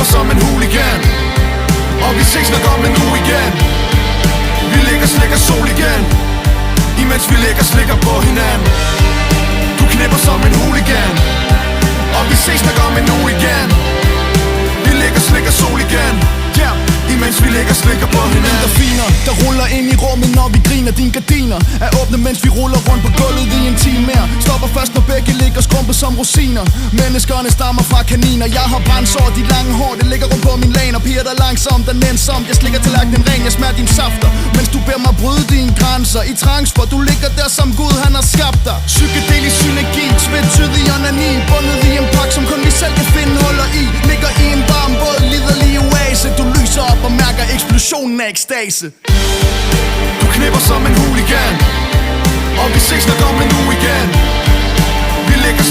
knipper som en hooligan, og vi ses nok om en uge igen. Vi ligger slikker sol igen, imens vi ligger slikker på hinanden. Du knipper som en hooligan, og vi ses nok om en uge igen. Vi ligger slikker sol igen, yeah, imens vi ligger slikker på hinanden. Endorfiner, der ruller ind i rummet, når vi griner. Dine gardiner er åbne, mens vi ruller rundt på gulvet i en time mere. Stopper først, når begge ligger skrumpet som rosiner. Menneskerne stammer fra kaniner. Jeg har brændsår, de lange hår, det ligger rundt på min laner. Piger der langsomt og nænsomt, jeg slikker tallerkenen ren. Jeg smager dine safter, mens du beder mig bryde dine grænser. I trance, for du ligger der som Gud, han har skabt dig. Psykedelisk synergi, tvetydig onani, bundet i en pakke, som kun vi selv kan finde huller i. Ligger i en varm båd, liderlig oase. Du lyser op og mærker eksplosionen af ekstase. Du knipper som en hooligan, og vi ses nok om en uge igen. Vi ligger